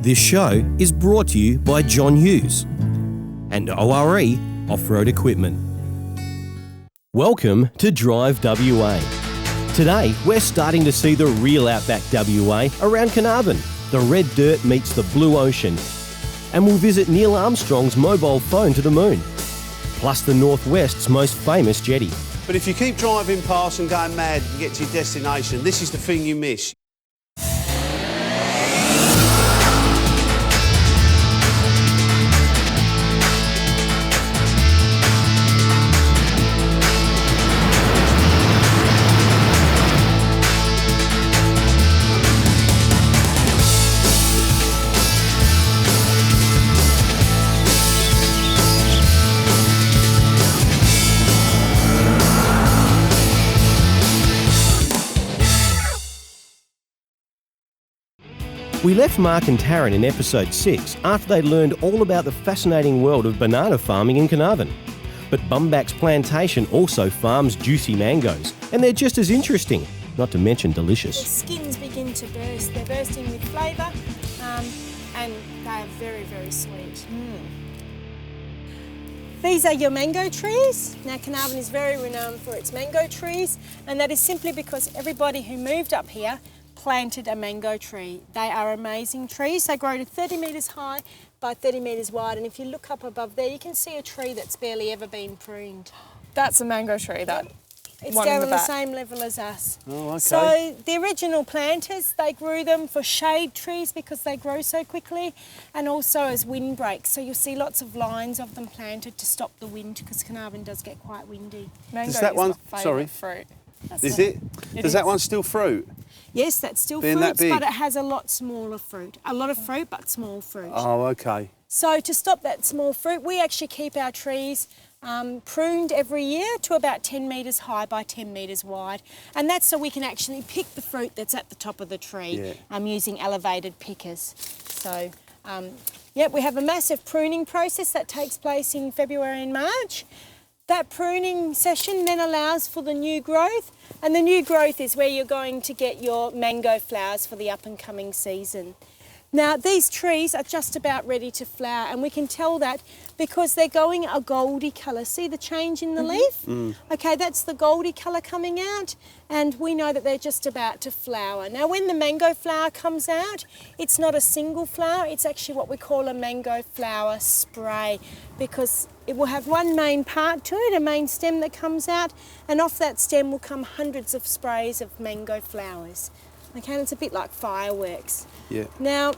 This show is brought to you by John Hughes and ORE Off-Road Equipment. Welcome to DriveWA. Today, we're starting to see the real Outback WA around Carnarvon. The red dirt meets the blue ocean. And we'll visit Neil Armstrong's mobile phone to the moon. Plus the Northwest's most famous jetty. But if you keep driving past and going mad and get to your destination, this is the thing you miss. We left Mark and Taryn in episode 6 after they learned all about the fascinating world of banana farming in Carnarvon. But Bumback's plantation also farms juicy mangoes, and they're just as interesting, not to mention delicious. The skins begin to burst. They're bursting with flavour, and they're very, very sweet. These are your mango trees. Now, Carnarvon is very renowned for its mango trees, and that is simply because everybody who moved up here planted a mango tree. They are amazing trees. They grow to 30 metres high by 30 metres wide, and if you look up above there, you can see a tree that's barely ever been pruned. That's a mango tree, that it's one down in the on back. the same level as us. Oh, okay. So the original planters, they grew them for shade trees because they grow so quickly, and also as windbreaks. So you'll see lots of lines of them planted to stop the wind because Carnarvon does get quite windy. Mango Does that is one- my sorry. favourite fruit. Is it? Does that one still fruit? Yes, that's still Being that fruits, big? but it has a lot smaller fruit. A lot of fruit, but small fruit. Oh, okay. So to stop that small fruit, we actually keep our trees pruned every year to about 10 metres high by 10 metres wide. And that's so we can actually pick the fruit that's at the top of the tree using elevated pickers. So, we have a massive pruning process that takes place in February and March. That pruning session then allows for the new growth, and the new growth is where you're going to get your mango flowers for the up and coming season. Now, these trees are just about ready to flower, and we can tell that because they're going a goldy colour. See the change in the leaf? Okay, that's the goldy colour coming out, and we know that they're just about to flower. Now, when the mango flower comes out, it's not a single flower, it's actually what we call a mango flower spray, because it will have one main part to it, a main stem that comes out, and off that stem will come hundreds of sprays of mango flowers. Okay, and it's a bit like fireworks. Yeah. Now,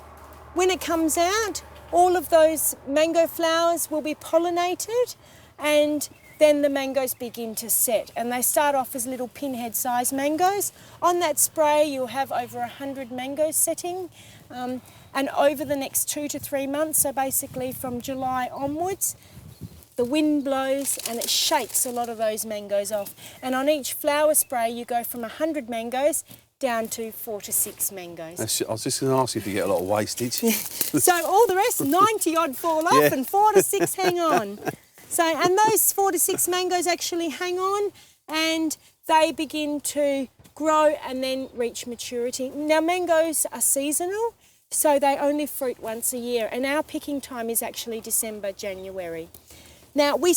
when it comes out, all of those mango flowers will be pollinated, and then the mangoes begin to set, and they start off as little pinhead-sized mangoes. On that spray, you'll have over 100 mangoes setting, and over the next 2 to 3 months, so basically from July onwards, the wind blows and it shakes a lot of those mangoes off. And on each flower spray, you go from 100 mangoes down to 4 to 6 mangoes. I was just going to ask you if you get a lot of wastage. So all the rest, 90 odd fall off and 4 to 6 hang on. So, and those 4 to 6 mangoes actually hang on and they begin to grow and then reach maturity. Now, mangoes are seasonal, so they only fruit once a year, and our picking time is actually December, January. Now, we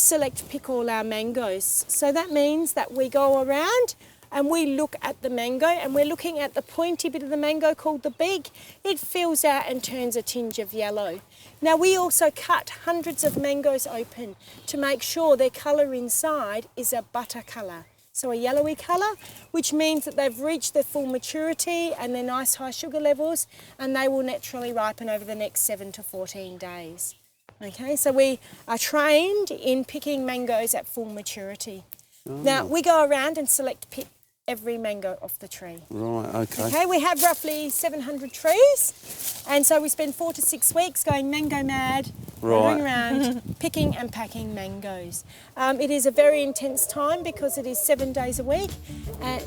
pick all our mangoes, so that means that we go around and we look at the mango, and we're looking at the pointy bit of the mango called the beak. It fills out and turns a tinge of yellow. Now, we also cut hundreds of mangoes open to make sure their colour inside is a butter colour, so a yellowy colour, which means that they've reached their full maturity and their nice high sugar levels, and they will naturally ripen over the next 7 to 14 days. Okay, so we are trained in picking mangoes at full maturity. Now, we go around and pick every mango off the tree. Right, okay. Okay, we have roughly 700 trees, and so we spend 4 to 6 weeks going mango mad, wandering around, picking and packing mangoes. It is a very intense time because it is 7 days a week,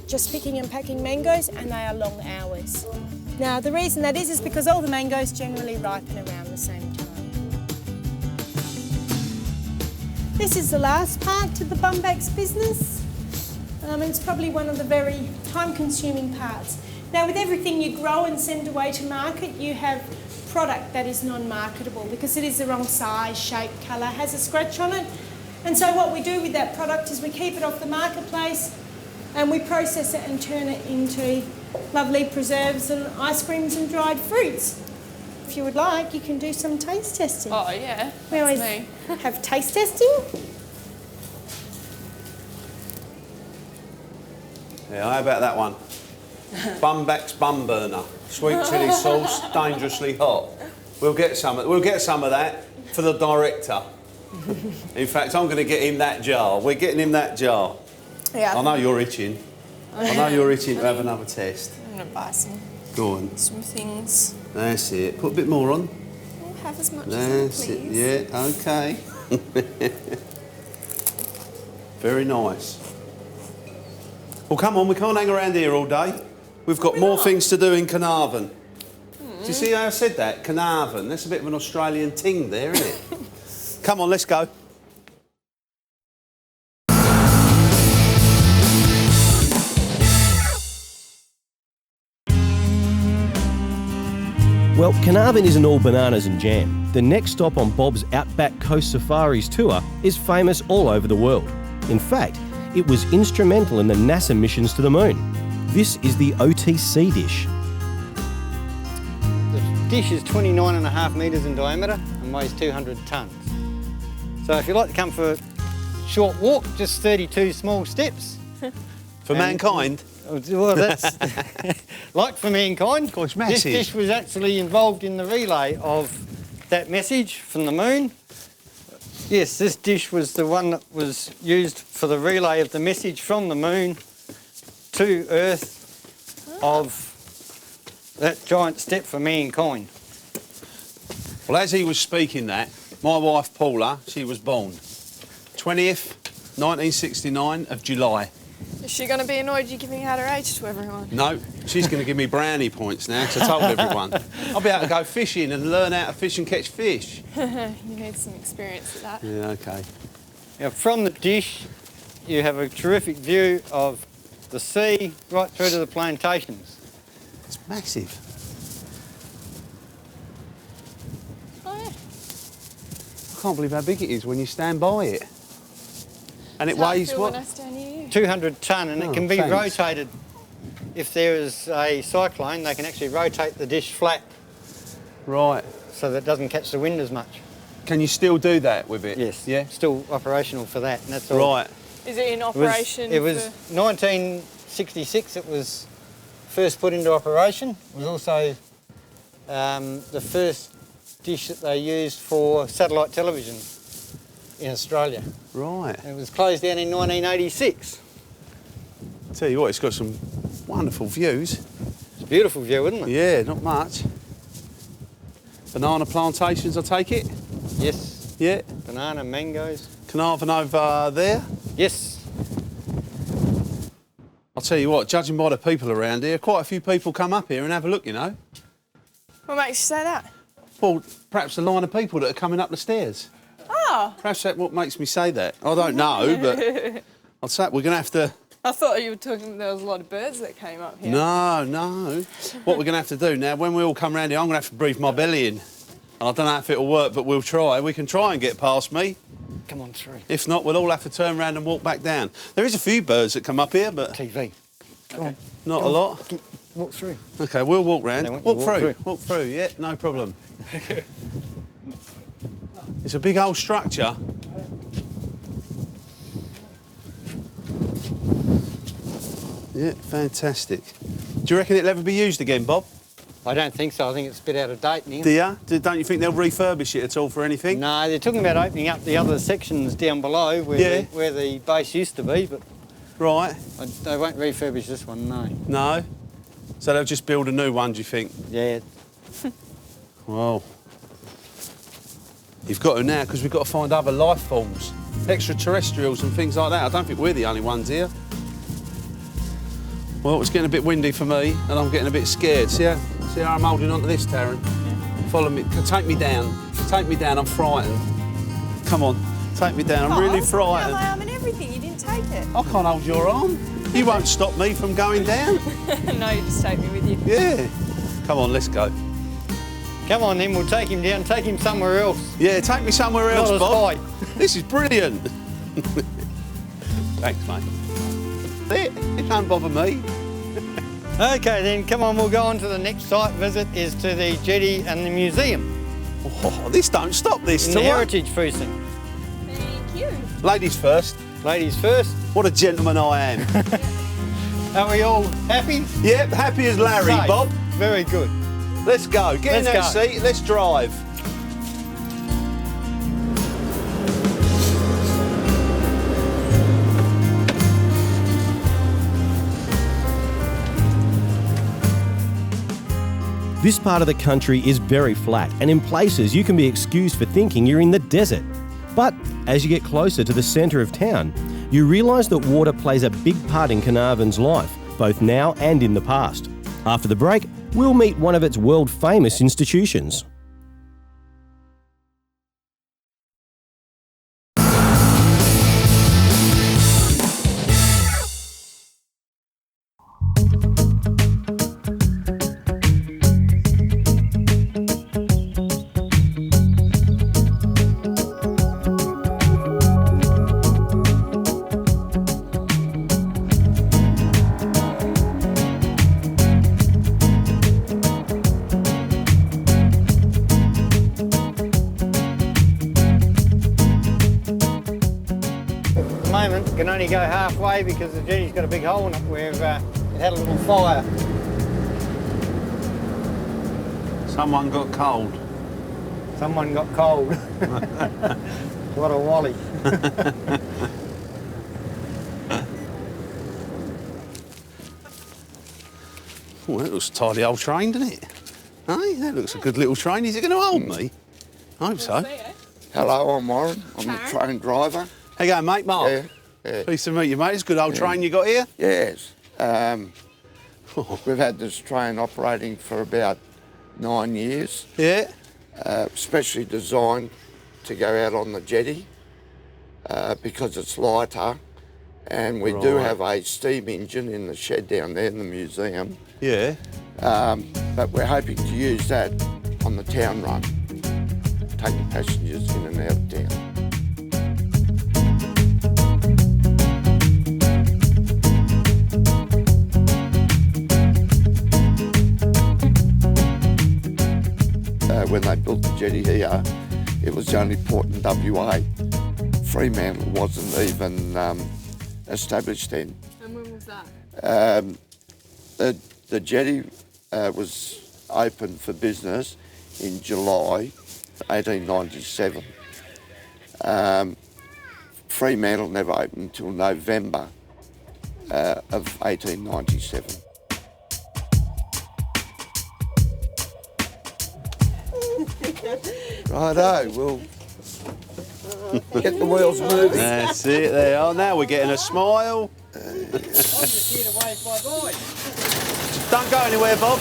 just picking and packing mangoes, and they are long hours. Now, the reason that is because all the mangoes generally ripen around the same time. This is the last part to the Bumback's business. It's probably one of the very time-consuming parts. Now with everything you grow and send away to market, you have product that is non-marketable because it is the wrong size, shape, colour, has a scratch on it. And so what we do with that product is we keep it off the marketplace and we process it and turn it into lovely preserves and ice creams and dried fruits. If you would like, you can do some taste testing. Oh yeah, We always me. have taste testing. Yeah, how about that one? Bumback's bum burner. Sweet chilli sauce, dangerously hot. We'll get some of that for the director. In fact, I'm going to get him that jar. We're getting him that jar. Yeah. I know you're itching. I know you're itching to have another test. I'm gonna buy some Go on. things. That's it. Put a bit more on. I'll have as much That's as I it. please. Yeah, okay. Very nice. Well, come on, we can't hang around here all day. We've got more things to do in Carnarvon. Do you see how I said that? Carnarvon. That's a bit of an Australian ting there, isn't it? Come on, let's go. Well, Carnarvon isn't all bananas and jam. The next stop on Bob's Outback Coast Safaris tour is famous all over the world. In fact, it was instrumental in the NASA missions to the moon. This is the OTC Dish. The dish is 29.5 metres in diameter and weighs 200 tonnes. So if you like to come for a short walk, just 32 small steps. For mankind. Well, that's like for mankind. Of course, This massive. dish was actually involved in the relay of that message from the moon. Yes, this dish was the one that was used for the relay of the message from the moon to Earth of that giant step for mankind. Well, as he was speaking that, my wife Paula, she was born 20th, 1969 of July. Is she going to be annoyed you giving out her age to everyone? No, she's going to give me brownie points now because I told everyone. I'll be able to go fishing and learn how to fish and catch fish. You need some experience at that. Yeah, okay. Now, from the dish, you have a terrific view of the sea right through to the plantations. It's massive. Oh yeah. I can't believe how big it is when you stand by it. And it That's how I weighs feel what? when I stand near you. 200 tonne, and Oh, it can be thanks. rotated. If there is a cyclone, they can actually rotate the dish flat Right. so that it doesn't catch the wind as much. Can you still do that with it? Yes, Yeah? still operational for that, and that's all. Right. Is it in It was, operation? it was 1966 it was first put into operation. It was also the first dish that they used for satellite television in Australia. Right. It was closed down in 1986. Tell you what, it's got some wonderful views. It's a beautiful view, isn't it? Yeah, not much. Banana plantations, I take it? Yes. Yeah. Banana, mangoes. Carnarvon over there. Yes. I'll tell you what, judging by the people around here, quite a few people come up here and have a look, you know. What makes you say that? Well, perhaps the line of people that are coming up the stairs. Oh, Perhaps that's what makes me say that. I don't know, but I'll say we're going to have to... I thought you were talking. There was a lot of birds that came up here. No, no. What we're going to have to do now, when we all come round here, I'm going to have to breathe my belly in. And I don't know if it'll work, but we'll try. We can try and get past me. Come on through. If not, we'll all have to turn around and walk back down. There is a few birds that come up here, but TV. Come on. not a lot. Walk through. OK, we'll walk round. They want you to Walk through. Walk through, yeah, no problem. It's a big old structure. Yeah, fantastic. Do you reckon it'll ever be used again, Bob? I don't think so. I think it's a bit out of date now. Do you? Don't you think they'll refurbish it at all for anything? No, they're talking about opening up the other sections down below where, Yeah. where the base used to be, but Right. they won't refurbish this one, no. No? So they'll just build a new one, do you think? Yeah. Well, you've got to now, because we've got to find other life forms, extraterrestrials and things like that. I don't think we're the only ones here. Well, it's getting a bit windy for me, and I'm getting a bit scared. See how I'm holding on to this, Taryn? Yeah. Follow me. Take me down. Take me down. I'm frightened. Come on. Take me down. I'm really frightened. My arm and everything. You didn't take it. I can't hold your arm. You won't stop me from going down. No, you just take me with you. Yeah. Come on, let's go. Come on then, we'll take him down, take him somewhere else. Yeah, take me somewhere else, Not as Bob. high. This is brilliant. Thanks, mate. It don't bother me. Okay then, come on, we'll go on to the next site visit is to the jetty and the museum. Oh, this don't stop this, In to the what? Heritage Precinct. Thank you. Ladies first. Ladies first. What a gentleman I am. Are we all happy? Yep, happy as Larry, Safe. Bob. Very good. Let's go. Get in that Let's go. seat. Let's drive. This part of the country is very flat, and in places you can be excused for thinking you're in the desert. But as you get closer to the centre of town, you realise that water plays a big part in Carnarvon's life, both now and in the past. After the break, we'll meet one of its world-famous institutions. Moment can only go halfway because the jetty's got a big hole in it where it had a little fire. Someone got cold. Someone got cold. What a wally. Oh, that looks a tidy old train, doesn't it? Hey, that looks a good little train. Is it going to hold me? I hope so. Hello, I'm Warren. I'm the train driver. How you going, mate? Mark? Yeah. Pleased to meet you, mate. It's a good old train you got here. Yes. We've had this train operating for about 9 years, Yeah. specially designed to go out on the jetty because it's lighter, and we do Right. have a steam engine in the shed down there in the museum, Yeah. but we're hoping to use that on the town run, taking passengers in and out of town. When they built the jetty here, it was the only port in WA. Fremantle wasn't even established then. And when was that? The jetty was opened for business in July 1897. Fremantle never opened until November of 1897. Righto, we'll get the wheels moving. That's it. They are. Now we're getting a smile. Don't go anywhere, Bob.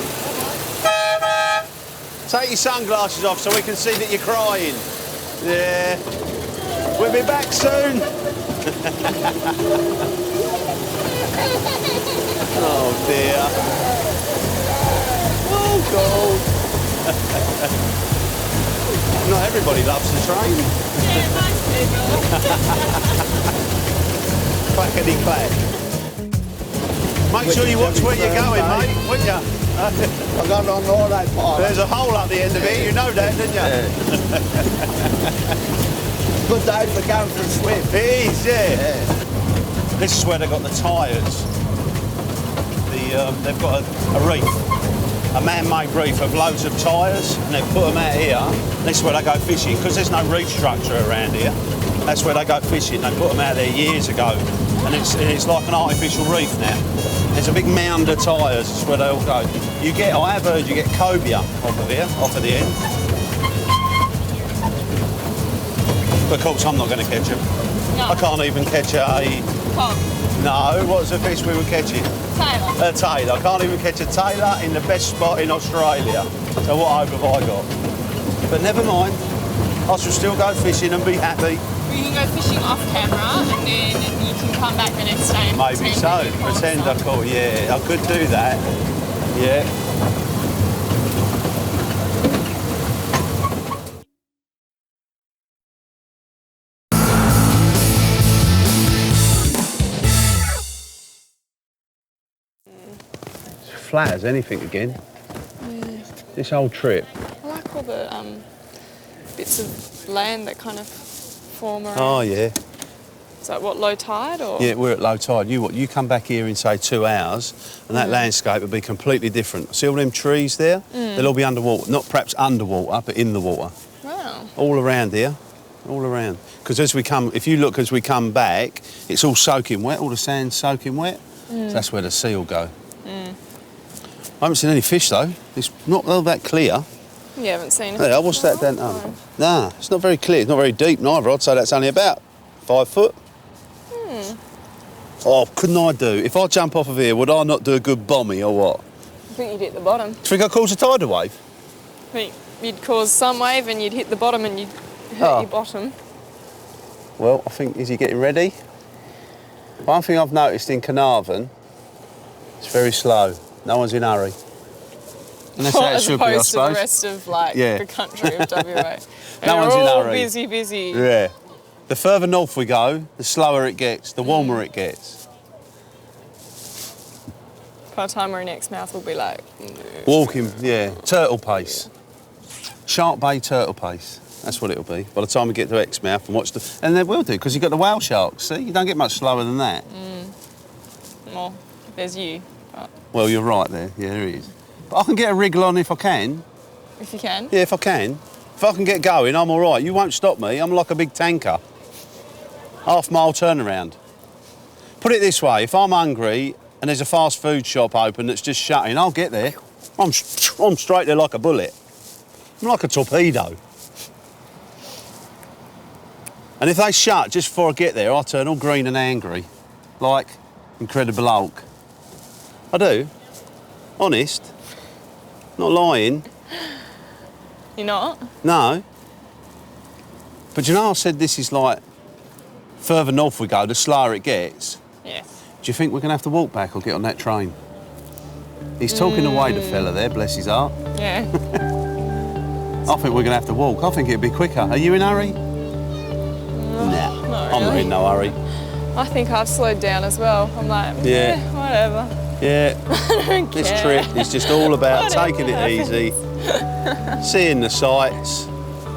Take your sunglasses off so we can see that you're crying. Yeah. We'll be back soon. Oh dear. Oh God. Not everybody loves the train. Yeah, most people. Clackety clack. Make sure you watch where you're going, mate, wouldn't you? I got on all that part. There's a hole up the end of it, you know that, didn't you? Good day for going for a swim. It is, yeah. This is where they got the tyres. They've got a reef, a man-made reef of loads of tyres, and they've put them out here. This is where they go fishing, because there's no reef structure around here. That's where they go fishing. They put them out there years ago, and it's like an artificial reef now. There's a big mound of tyres. That's where they all go. I have heard you get cobia off of here, off of the end. But of course, I'm not going to catch them. No. I can't even catch a. Pop. No, what's the fish we were catching? Taylor. A tailor. I can't even catch a tailor in the best spot in Australia. So what hope have I got? But never mind. I shall still go fishing and be happy. We can go fishing off camera and then you can come back the next day and Maybe so. pretend that you caught Pretend I some. caught. Yeah, I could do that. Yeah. flat as anything again. This whole trip. I like all the bits of land that kind of form around. Oh, yeah. Is that what, low tide or? Yeah, we're at low tide. You come back here in, say, 2 hours, and that landscape will be completely different. See all them trees there? They'll all be underwater. Not perhaps underwater, but in the water. Wow. All around here. All around. Because as we come, if you look as we come back, it's all soaking wet, all the sand's soaking wet. So that's where the sea will go. I haven't seen any fish though. It's not all that clear. You haven't seen it? Yeah, what's that then? Nah, it's not very clear. It's not very deep neither. I'd say that's only about 5 foot. Oh, couldn't I do? If I jump off of here, would I not do a good bombie or what? I think you'd hit the bottom. Do you think I'd cause a tidal wave? I think you'd cause some wave and you'd hit the bottom and you'd hurt your bottom. Well, I think, is he getting ready? One thing I've noticed in Carnarvon, it's very slow. No one's in a hurry. And that's how it As should be, I opposed to the suppose. rest of like Yeah. the country of WA. No one's in a all hurry. busy. Yeah. The further north we go, the slower it gets, the warmer it gets. By the time we're in Exmouth, we'll be like... Walking, yeah, turtle pace. Shark Bay turtle pace. That's what it'll be. By the time we get to Exmouth and watch the... And they will do, because you've got the whale sharks, see? You don't get much slower than that. Well, there's you, but Well, you're right there. Yeah, there he is. But I can get a wriggle on if I can. if you can. Yeah, if I can. If I can get going, I'm all right. You won't stop me. I'm like a big tanker. Half-mile turnaround. Put it this way, if I'm hungry and there's a fast food shop open that's just shutting, I'll get there. I'm straight there like a bullet. I'm like a torpedo. And if they shut just before I get there, I turn all green and angry. Like Incredible Hulk. I do. Honest. Not lying. You're not? No. But you know I said this is like, further north we go, the slower it gets. Yes. Do you think we're going to have to walk back or get on that train? He's talking away, the fella there, bless his heart. Yeah. I think we're going to have to walk. I think it'd be quicker. Are you in a hurry? Nah, not I'm not really. in no hurry. I think I've slowed down as well. I'm like, Yeah. whatever. Yeah, I don't this care. trip is just all about Whatever taking it happens. easy, seeing the sights.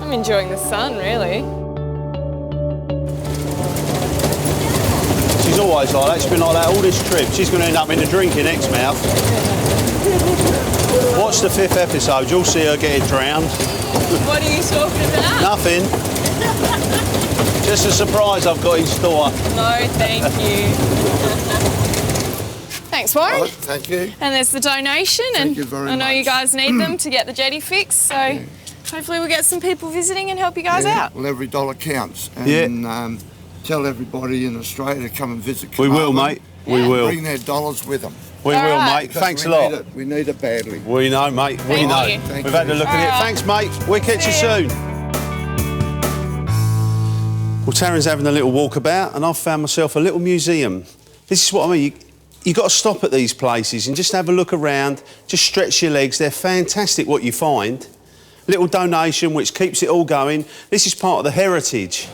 I'm enjoying the sun, really. She's always like that. She's been like that all this trip. She's going to end up in a drink in Exmouth. Watch the 5th episode. You'll see her getting drowned. What are you talking about? Nothing. Just a surprise I've got in store. No, thank you. Thanks, Warren. Oh, thank you. And there's the donation, Thank you very I know you much. guys need them to get the jetty fixed, so hopefully we'll get some people visiting and help you guys Yeah, out. well, every dollar counts. And tell everybody in Australia to come and visit We will, Carnarvon. mate. We will. Bring their dollars with them. We All will, right. mate. Because Thanks a we lot. need it. We need it badly. We know, mate. We Thank know. you. Thank We've had a you. look at it. All right. Thanks, mate. We'll catch you See ya. soon. Well, Taryn's having a little walkabout, and I've found myself a little museum. This is what I mean. You've got to stop at these places and just have a look around, just stretch your legs. They're fantastic what you find. Little donation which keeps it all going. This is part of the heritage.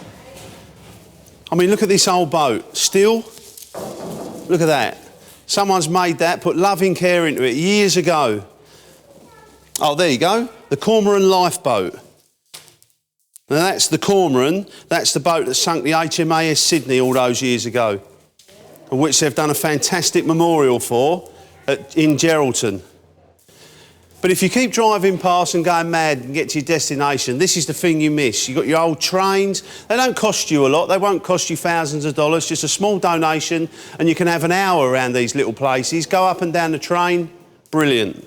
I mean, look at this old boat. Still, look at that. Someone's made that, put loving care into it years ago. Oh, there you go. The Cormoran lifeboat. Now that's the Cormoran. That's the boat that sunk the HMAS Sydney all those years ago, of which they've done a fantastic memorial for in Geraldton. But if you keep driving past and going mad and get to your destination, this is the thing you miss. You've got your old trains. They don't cost you a lot. They won't cost you thousands of dollars, just a small donation, and you can have an hour around these little places. Go up and down the train. Brilliant.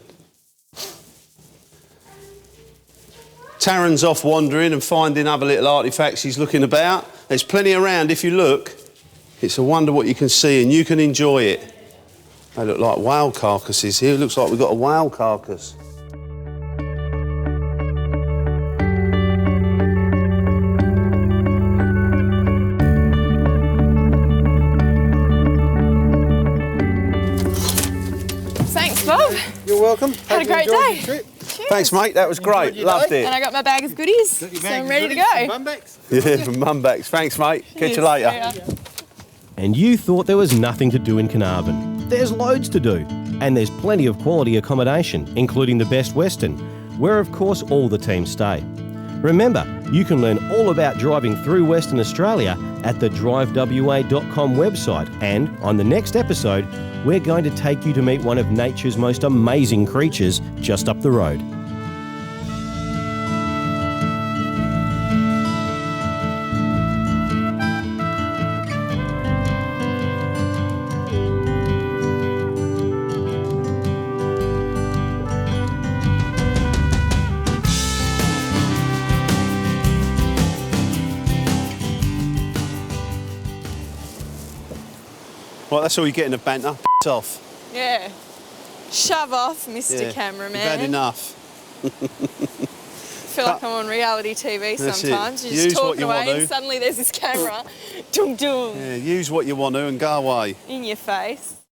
Taryn's off wandering and finding other little artefacts he's looking about. There's plenty around if you look. It's a wonder what you can see, and you can enjoy it. They look like whale carcasses here. It looks like we've got a whale carcass. Thanks, Bob. You're welcome. Had a Hope you great enjoyed day. your trip. Thanks, mate. That was great. your Loved day? it. And I got my bag of goodies, Got your so bag I'm of ready to goodies go. from Mumbax? Yeah, from Mumbax. Thanks, mate. Catch you later. See ya. And you thought there was nothing to do in Carnarvon. There's loads to do. And there's plenty of quality accommodation, including the Best Western, where of course all the team stay. Remember, you can learn all about driving through Western Australia at the DriveWA.com website, and on the next episode, we're going to take you to meet one of nature's most amazing creatures just up the road. Right, that's all you get in a banter. Off. Yeah. Shove off, Mr. Yeah, Cameraman. You've had enough. Feel like I'm on reality TV That's sometimes. it. You're just Use what talking you away want to. and suddenly there's this camera. Dum dum. Yeah, use what you want to and go away. In your face.